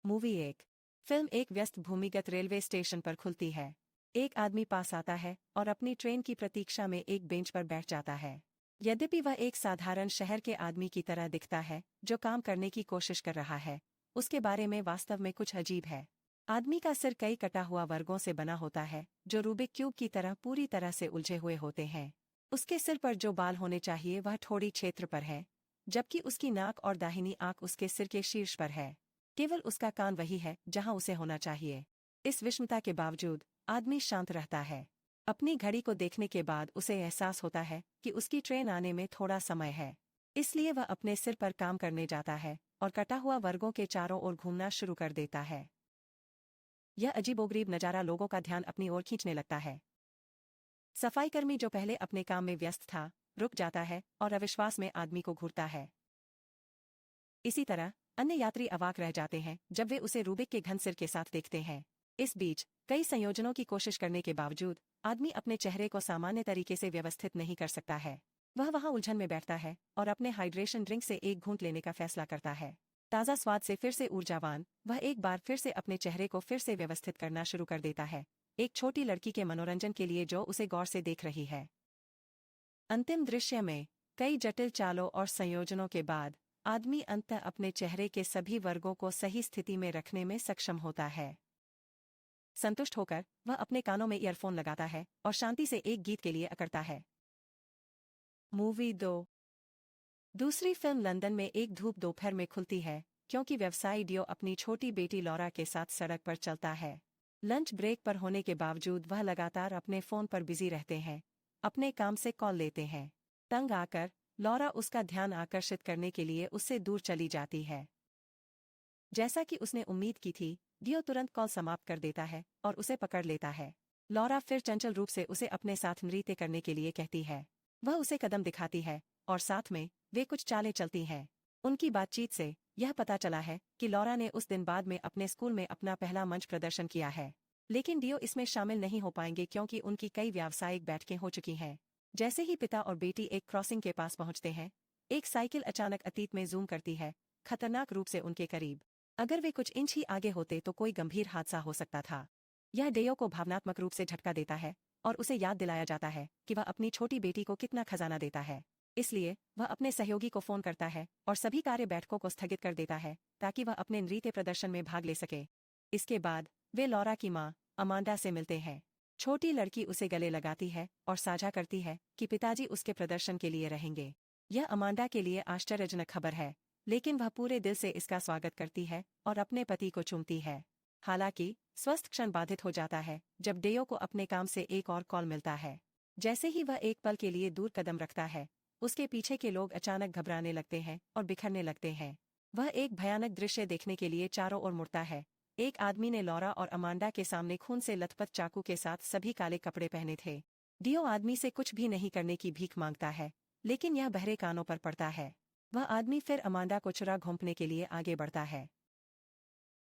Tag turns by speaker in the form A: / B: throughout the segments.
A: Movie एक। Film एक व्यस्त भूमिगत रेलवे स्टेशन पर खुलती है। एक आदमी पास आता है और अपनी ट्रेन की प्रतीक्षा में एक बेंच पर बैठ जाता है। यद्यपि वह एक साधारण शहर के आदमी की तरह दिखता है जो काम करने की कोशिश कर रहा है, उसके बारे में वास्तव में कुछ अजीब है। आदमी का सिर कई कटा हुआ वर्गों से बना होता है जो रूबिक क्यूब की तरह पूरी तरह से उलझे हुए होते हैं। उसके सिर पर जो बाल होने चाहिए वह ठोड़ी क्षेत्र पर है, जबकि उसकी नाक और दाहिनी आंख उसके सिर के शीर्ष पर है। केवल उसका कान वही है जहां उसे होना चाहिए। इस विषमता के बावजूद आदमी शांत रहता है। अपनी घड़ी को देखने के बाद उसे एहसास होता है कि उसकी ट्रेन आने में थोड़ा समय है। इसलिए वह अपने सिर पर काम करने जाता है और कटा हुआ वर्गों के चारों ओर घूमना शुरू कर देता है। यह अजीबोगरीब नजारा लोगों का ध्यान अपनी ओर खींचने लगता है। सफाईकर्मी जो पहले अपने काम में व्यस्त था, रुक जाता है और अविश्वास में आदमी को घूरता है। इसी तरह अन्य यात्री अवाक रह जाते हैं जब वे उसे रूबिक के घन सिर के साथ देखते हैं। इस बीच कई संयोजनों की कोशिश करने के बावजूद आदमी अपने चेहरे को सामान्य तरीके से व्यवस्थित नहीं कर सकता है। वह वहां उलझन में बैठता है और अपने हाइड्रेशन ड्रिंक से एक घूंट लेने का फैसला करता है। ताज़ा स्वाद से फिर से ऊर्जावान, वह एक बार फिर से अपने चेहरे को फिर से व्यवस्थित करना शुरू कर देता है, एक छोटी लड़की के मनोरंजन के लिए जो उसे गौर से देख रही है। अंतिम दृश्य में कई जटिल चालों और संयोजनों के बाद आदमी अंततः अपने चेहरे के सभी वर्गों को सही स्थिति में रखने में सक्षम होता है। संतुष्ट होकर वह अपने कानों में ईयरफोन लगाता है और शांति से एक गीत के लिए अकड़ता है। मूवी 2। दूसरी फिल्म लंदन में एक धूप दोपहर में खुलती है क्योंकि व्यवसायी डियो अपनी छोटी बेटी लॉरा के साथ सड़क पर चलता है। लंच ब्रेक पर होने के बावजूद वह लगातार अपने फोन पर बिजी रहते हैं, अपने काम से कॉल लेते हैं। तंग आकर लॉरा उसका ध्यान आकर्षित करने के लिए उससे दूर चली जाती है। जैसा कि उसने उम्मीद की थी, डियो तुरंत कॉल समाप्त कर देता है और उसे पकड़ लेता है। लॉरा फिर चंचल रूप से उसे अपने साथ नृत्य करने के लिए कहती है। वह उसे कदम दिखाती है और साथ में वे कुछ चालें चलती हैं। उनकी बातचीत से यह पता चला है कि लॉरा ने उस दिन बाद में अपने स्कूल में अपना पहला मंच प्रदर्शन किया है, लेकिन डियो इसमें शामिल नहीं हो पाएंगे क्योंकि उनकी कई व्यावसायिक बैठकें हो चुकी हैं। जैसे ही पिता और बेटी एक क्रॉसिंग के पास पहुंचते हैं, एक साइकिल अचानक अतीत में जूम करती है, खतरनाक रूप से उनके करीब। अगर वे कुछ इंच ही आगे होते तो कोई गंभीर हादसा हो सकता था। यह डियो को भावनात्मक रूप से झटका देता है और उसे याद दिलाया जाता है कि वह अपनी छोटी बेटी को कितना खजाना देता है। इसलिए वह अपने सहयोगी को फोन करता है और सभी कार्य बैठकों को स्थगित कर देता है ताकि वह अपने नृत्य प्रदर्शन में भाग ले सके। इसके बाद वे लॉरा की मां अमांडा से मिलते हैं। छोटी लड़की उसे गले लगाती है और साझा करती है कि पिताजी उसके प्रदर्शन के लिए रहेंगे। यह अमांडा के लिए आश्चर्यजनक खबर है, लेकिन वह पूरे दिल से इसका स्वागत करती है और अपने पति को चूमती है। हालांकि स्वस्थ क्षण बाधित हो जाता है जब डियो को अपने काम से एक और कॉल मिलता है। जैसे ही वह एक पल के लिए दूर कदम रखता है, उसके पीछे के लोग अचानक घबराने लगते हैं और बिखरने लगते हैं। वह एक भयानक दृश्य देखने के लिए चारों ओर मुड़ता है। एक आदमी ने लॉरा और अमांडा के सामने खून से लथपथ चाकू के साथ सभी काले कपड़े पहने थे। डियो आदमी से कुछ भी नहीं करने की भीख मांगता है, लेकिन यह बहरे कानों पर पड़ता है। वह आदमी फिर अमांडा को चुरा घोंपने के लिए आगे बढ़ता है।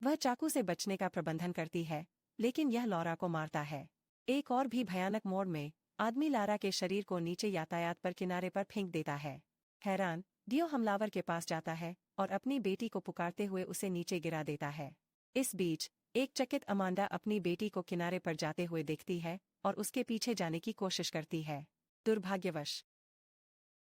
A: वह चाकू से बचने का प्रबंधन करती है, लेकिन यह लॉरा को मारता है। एक और भी भयानक मोड़ में आदमी लारा के शरीर को नीचे यातायात पर किनारे पर फेंक देता है। हैरान डियो हमलावर के पास जाता है और अपनी बेटी को पुकारते हुए उसे नीचे गिरा देता है। इस बीच एक चकित अमांडा अपनी बेटी को किनारे पर जाते हुए देखती है और उसके पीछे जाने की कोशिश करती है। दुर्भाग्यवश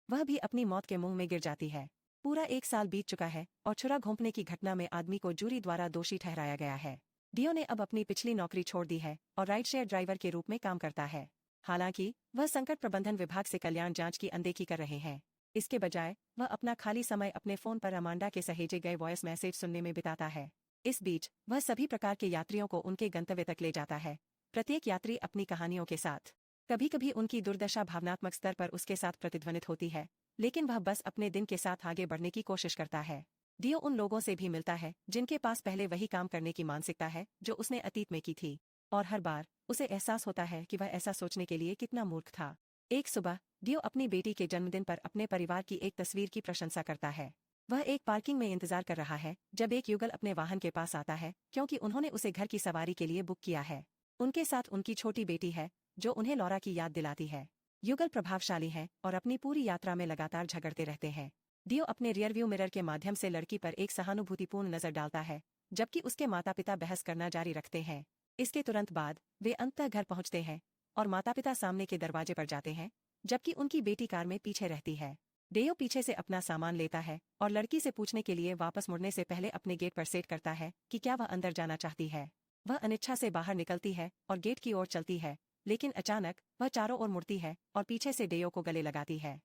A: वह भी अपनी मौत के मुंह में गिर जाती है। पूरा 1 साल बीत चुका है और छुरा घोंपने की घटना में आदमी को जूरी द्वारा दोषी ठहराया गया है। डियो ने अब अपनी पिछली नौकरी छोड़ दी है और राइड शेयर ड्राइवर के रूप में काम करता है। हालांकि वह संकट प्रबंधन विभाग से कल्याण जांच की अनदेखी कर रहे हैं। इसके बजाय वह अपना खाली समय अपने फोन पर अमांडा के सहेजे गए वॉइस मैसेज सुनने में बिताता है। इस बीच वह सभी प्रकार के यात्रियों को उनके गंतव्य तक ले जाता है, प्रत्येक यात्री अपनी कहानियों के साथ। कभी कभी उनकी दुर्दशा भावनात्मक स्तर पर उसके साथ प्रतिध्वनित होती है, लेकिन वह बस अपने दिन के साथ आगे बढ़ने की कोशिश करता है। डियो उन लोगों से भी मिलता है जिनके पास पहले वही काम करने की मानसिकता है जो उसने अतीत में की थी, और हर बार उसे एहसास होता है कि वह ऐसा सोचने के लिए कितना मूर्ख था। एक सुबह डियो अपनी बेटी के जन्मदिन पर अपने परिवार की एक तस्वीर की प्रशंसा करता है। वह एक पार्किंग में इंतजार कर रहा है जब एक युगल अपने वाहन के पास आता है क्योंकि उन्होंने उसे घर की सवारी के लिए बुक किया है। उनके साथ उनकी छोटी बेटी है जो उन्हें लॉरा की याद दिलाती है। युगल प्रभावशाली हैं और अपनी पूरी यात्रा में लगातार झगड़ते रहते हैं। डियो अपने रियरव्यू मिरर के माध्यम से लड़की पर एक सहानुभूतिपूर्ण नजर डालता है जबकि उसके माता पिता बहस करना जारी रखते हैं। इसके तुरंत बाद वे अंततः घर पहुंचते हैं और माता पिता सामने के दरवाजे पर जाते हैं, जबकि उनकी बेटी कार में पीछे रहती है। डेयो पीछे से अपना सामान लेता है और लड़की से पूछने के लिए वापस मुड़ने से पहले अपने गेट पर सेट करता है कि क्या वह अंदर जाना चाहती है। वह अनिच्छा से बाहर निकलती है और गेट की ओर चलती है, लेकिन अचानक वह चारों ओर मुड़ती है और पीछे से डेयो को गले लगाती है।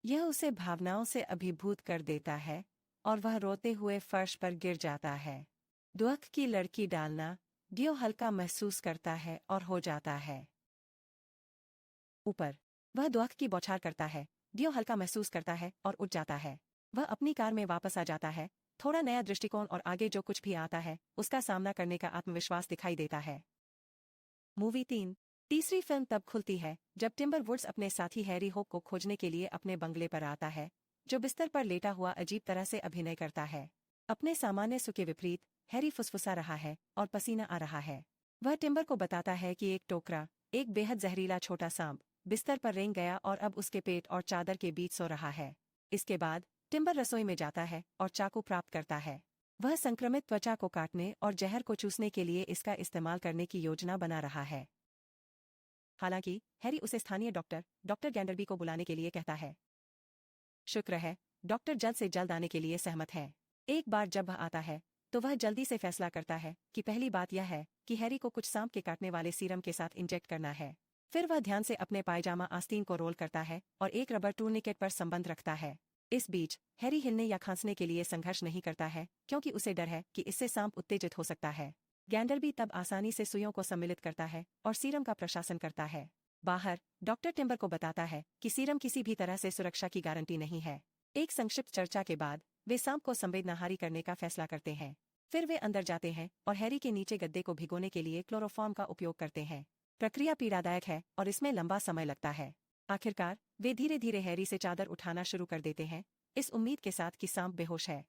A: यह उसे भावनाओं से अभिभूत कर देता है और वह रोते हुए फर्श पर गिर जाता है। दुख की लड़की डालना, डेयो हल्का महसूस करता है और हो जाता है ऊपर। वह दुख की बौछार करता है, डेयो हल्का महसूस करता है और उठ जाता है। वह अपनी कार में वापस आ जाता है, थोड़ा नया दृष्टिकोण और आगे जो कुछ भी आता है उसका सामना करने का आत्मविश्वास दिखाई देता है। मूवी 3। तीसरी फिल्म तब खुलती है जब टिम्बर वुड्स अपने साथी हैरी होप को खोजने के लिए अपने बंगले पर आता है, जो बिस्तर पर लेटा हुआ अजीब तरह से अभिनय करता है। अपने सामान्य सुख के विपरीत हैरी फुसफुसा रहा है और पसीना आ रहा है। वह टिम्बर को बताता है कि एक टोकरा, एक बेहद जहरीला छोटा सांप, बिस्तर पर रेंग गया और अब उसके पेट और चादर के बीच सो रहा है। इसके बाद टिम्बर रसोई में जाता है और चाकू प्राप्त करता है। वह संक्रमित त्वचा को काटने और जहर को चूसने के लिए इसका इस्तेमाल करने की योजना बना रहा है। हालांकि हैरी उसे स्थानीय डॉक्टर गैंडरबी को बुलाने के लिए कहता है। शुक्र है, डॉक्टर जल्द से जल्द आने के लिए सहमत है। एक बार जब वह आता है तो वह जल्दी से फैसला करता है कि पहली बात यह है कि हैरी को कुछ सांप के काटने वाले सीरम के साथ इंजेक्ट करना है। फिर वह ध्यान से अपने पायजामा आस्तीन को रोल करता है और एक रबर टूर्निकेट पर संबंध रखता है। इस बीच हैरी हिलने या खांसने के लिए संघर्ष नहीं करता है, क्योंकि उसे डर है कि इससे सांप उत्तेजित हो सकता है। गैंडरबी तब आसानी से सुइयों को सम्मिलित करता है और सीरम का प्रशासन करता है। बाहर डॉक्टर टिम्बर को बताता है कि सीरम किसी भी तरह से सुरक्षा की गारंटी नहीं है। एक संक्षिप्त चर्चा के बाद वे सांप को संवेदनाहारी करने का फैसला करते हैं। फिर वे अंदर जाते हैं और हैरी के नीचे गद्दे को भिगोने के लिए क्लोरोफॉर्म का उपयोग करते हैं। प्रक्रिया पीड़ादायक है और इसमें लंबा समय लगता है। आखिरकार वे धीरे धीरे हैरी से चादर उठाना शुरू कर देते हैं, इस उम्मीद के साथ कि सांप बेहोश है।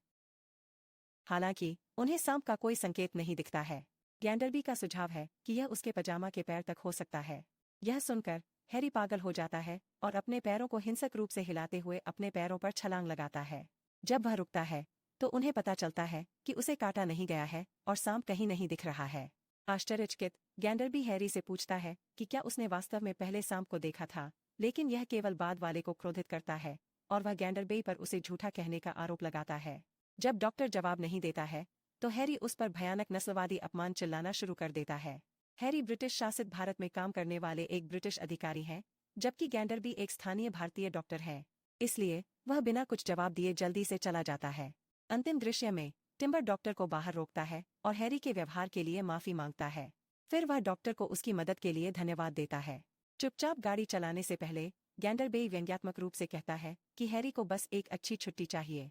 A: हालांकि उन्हें सांप का कोई संकेत नहीं दिखता है। गैंडरबी का सुझाव है कि यह उसके पजामा के पैर तक हो सकता है। यह सुनकर हैरी पागल हो जाता है और अपने पैरों को हिंसक रूप से हिलाते हुए अपने पैरों पर छलांग लगाता है। जब वह रुकता है तो उन्हें पता चलता है कि उसे काटा नहीं गया है और सांप कहीं नहीं दिख रहा है। आश्चर्यचकित गैंडरबी हैरी से पूछता है कि क्या उसने वास्तव में पहले सांप को देखा था, लेकिन यह केवल बाद वाले को क्रोधित करता है और वह गैंडरबी पर उसे झूठा कहने का आरोप लगाता है। जब डॉक्टर जवाब नहीं देता है तो हैरी उस पर भयानक नस्लवादी अपमान चिल्लाना शुरू कर देता है। हैरी ब्रिटिश शासित भारत में काम करने वाले एक ब्रिटिश अधिकारी हैं, जबकि गैंडरबी एक स्थानीय भारतीय डॉक्टर है। इसलिए वह बिना कुछ जवाब दिए जल्दी से चला जाता है। अंतिम दृश्य में टिम्बर डॉक्टर को बाहर रोकता है और हैरी के व्यवहार के लिए माफी मांगता है। फिर वह डॉक्टर को उसकी मदद के लिए धन्यवाद देता है। चुपचाप गाड़ी चलाने से पहले गैंडरबी व्यंग्यात्मक रूप से कहता है कि हैरी को बस एक अच्छी छुट्टी चाहिए।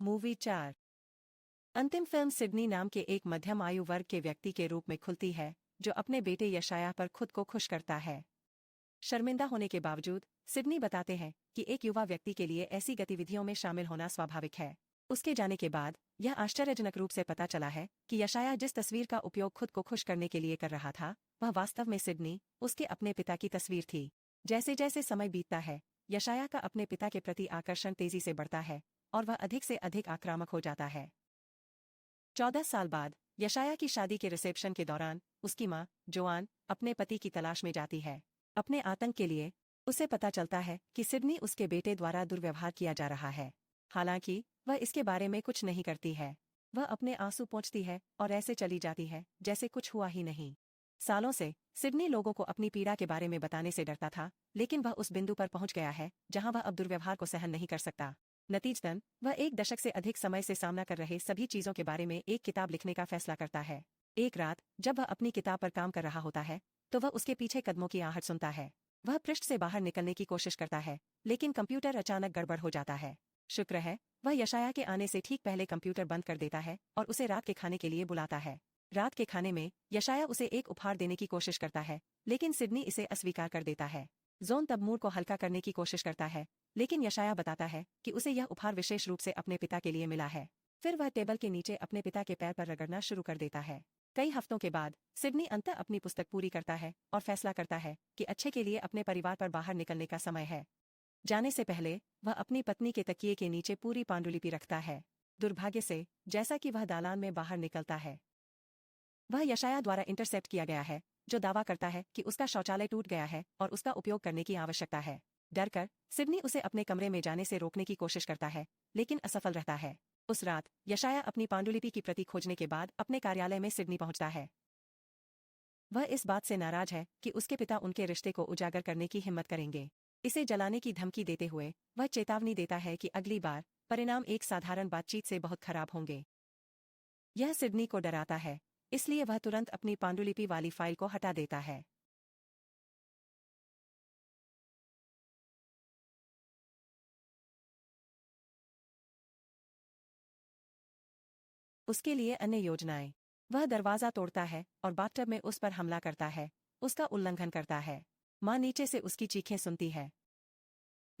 A: मूवी 4। अंतिम फिल्म सिडनी नाम के एक मध्यम आयु वर्ग के व्यक्ति के रूप में खुलती है, जो अपने बेटे यशायाह पर खुद को खुश करता है। शर्मिंदा होने के बावजूद सिडनी बताते हैं कि एक युवा व्यक्ति के लिए ऐसी गतिविधियों में शामिल होना स्वाभाविक है। उसके जाने के बाद यह आश्चर्यजनक रूप से पता चला है कि यशायाह जिस तस्वीर का उपयोग खुद को खुश करने के लिए कर रहा था, वह वास्तव में सिडनी, उसके अपने पिता की तस्वीर थी। जैसे जैसे समय बीतता है, यशायाह का अपने पिता के प्रति आकर्षण तेजी से बढ़ता है और वह अधिक से अधिक आक्रामक हो जाता है। 14 साल बाद यशायाह की शादी के रिसेप्शन के दौरान उसकी मां, जोआन, अपने पति की तलाश में जाती है। अपने आतंक के लिए उसे पता चलता है कि सिडनी उसके बेटे द्वारा दुर्व्यवहार किया जा रहा है। हालांकि वह इसके बारे में कुछ नहीं करती है। वह अपने आंसू पोंछती है और ऐसे चली जाती है जैसे कुछ हुआ ही नहीं। सालों से सिडनी लोगों को अपनी पीड़ा के बारे में बताने से डरता था, लेकिन वह उस बिंदु पर पहुंच गया है जहां वह अब दुर्व्यवहार को सहन नहीं कर सकता। नतीजतन वह एक दशक से अधिक समय से सामना कर रहे सभी चीजों के बारे में एक किताब लिखने का फैसला करता है। एक रात जब वह अपनी किताब पर काम कर रहा होता है तो वह उसके पीछे कदमों की आहट सुनता है। वह पृष्ठ से बाहर निकलने की कोशिश करता है, लेकिन कंप्यूटर अचानक गड़बड़ हो जाता है। शुक्र है वह यशायाह के आने से ठीक पहले कंप्यूटर बंद कर देता है और उसे रात के खाने के लिए बुलाता है। रात के खाने में यशायाह उसे एक उपहार देने की कोशिश करता है, लेकिन सिडनी इसे अस्वीकार कर देता है। जोन तब मूड को हल्का करने की कोशिश करता है, लेकिन यशायाह बताता है कि उसे यह उपहार विशेष रूप से अपने पिता के लिए मिला है। फिर वह टेबल के नीचे अपने पिता के पैर पर रगड़ना शुरू कर देता है। कई हफ्तों के बाद सिडनी अंततः अपनी पुस्तक पूरी करता है और फैसला करता है कि अच्छे के लिए अपने परिवार पर बाहर निकलने का समय है। जाने से पहले वह अपनी पत्नी के तकिए के नीचे पूरी पांडुलिपि रखता है। दुर्भाग्य से, जैसा कि वह दालान में बाहर निकलता है, वह यशाया द्वारा इंटरसेप्ट किया गया है, जो दावा करता है कि उसका शौचालय टूट गया है और उसका उपयोग करने की आवश्यकता है। डरकर सिडनी उसे अपने कमरे में जाने से रोकने की कोशिश करता है, लेकिन असफल रहता है। उस रात यशाया अपनी पांडुलिपि की प्रति खोजने के बाद अपने कार्यालय में सिडनी पहुंचता है। वह इस बात से नाराज है कि उसके पिता उनके रिश्ते को उजागर करने की हिम्मत करेंगे। इसे जलाने की धमकी देते हुए वह चेतावनी देता है कि अगली बार परिणाम एक साधारण बातचीत से बहुत खराब होंगे। यह सिडनी को डराता है, इसलिए वह तुरंत अपनी पांडुलिपि वाली फाइल को हटा देता है। उसके लिए अन्य योजनाएं। वह दरवाजा तोड़ता है और बाथटब में उस पर हमला करता है, उसका उल्लंघन करता है। मां नीचे से उसकी चीखें सुनती है,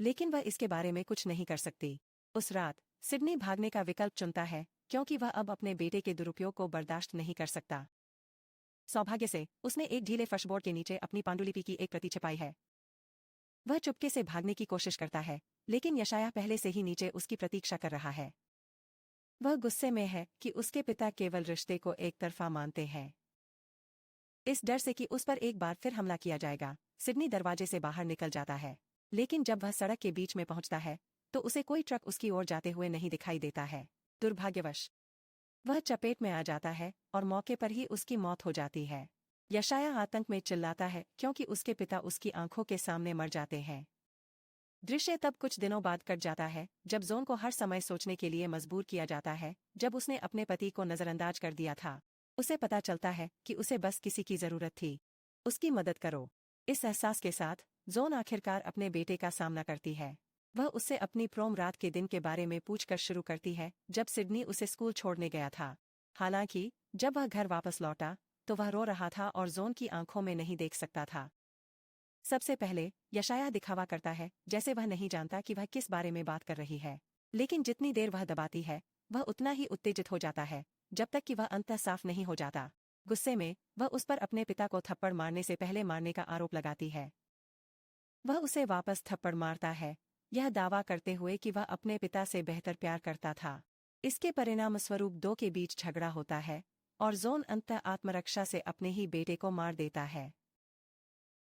A: लेकिन वह इसके बारे में कुछ नहीं कर सकती। उस रात सिडनी भागने का विकल्प चुनता है, क्योंकि वह अब अपने बेटे के दुरुपयोग को बर्दाश्त नहीं कर सकता। सौभाग्य से उसने एक ढीले फर्शबोर्ड के नीचे अपनी पांडुलिपि की एक प्रति छिपाई है। वह चुपके से भागने की कोशिश करता है, लेकिन यशाया पहले से ही नीचे उसकी प्रतीक्षा कर रहा है। वह गुस्से में है कि उसके पिता केवल रिश्ते को एक तरफा मानते हैं। इस डर से कि उस पर एक बार फिर हमला किया जाएगा, सिडनी दरवाजे से बाहर निकल जाता है। लेकिन जब वह सड़क के बीच में पहुंचता है, तो उसे कोई ट्रक उसकी ओर जाते हुए नहीं दिखाई देता है। दुर्भाग्यवश वह चपेट में आ जाता है और मौके पर ही उसकी मौत हो जाती है। यशाया आतंक में चिल्लाता है क्योंकि उसके पिता उसकी आंखों के सामने मर जाते हैं। दृश्य तब कुछ दिनों बाद कट जाता है, जब जोन को हर समय सोचने के लिए मजबूर किया जाता है, जब उसने अपने पति को नजरअंदाज कर दिया था। उसे पता चलता है कि उसे बस किसी की जरूरत थी। उसकी मदद करो। इस एहसास के साथ जोन आखिरकार अपने बेटे का सामना करती है। वह उससे अपनी प्रोम रात के दिन के बारे में पूछकर शुरू करती है, जब सिडनी उसे स्कूल छोड़ने गया था। हालांकि जब वह घर वापस लौटा, तो वह रो रहा था और जोन की आंखों में नहीं देख सकता था। सबसे पहले यशाया दिखावा करता है जैसे वह नहीं जानता कि वह किस बारे में बात कर रही है, लेकिन जितनी देर वह दबाती है, वह उतना ही उत्तेजित हो जाता है, जब तक कि वह अंततः साफ नहीं हो जाता। गुस्से में वह उस पर अपने पिता को थप्पड़ मारने से पहले मारने का आरोप लगाती है। वह उसे वापस थप्पड़ मारता है, यह दावा करते हुए कि वह अपने पिता से बेहतर प्यार करता था। इसके परिणामस्वरूप दो के बीच झगड़ा होता है और जोन अंततः आत्मरक्षा से अपने ही बेटे को मार देता है।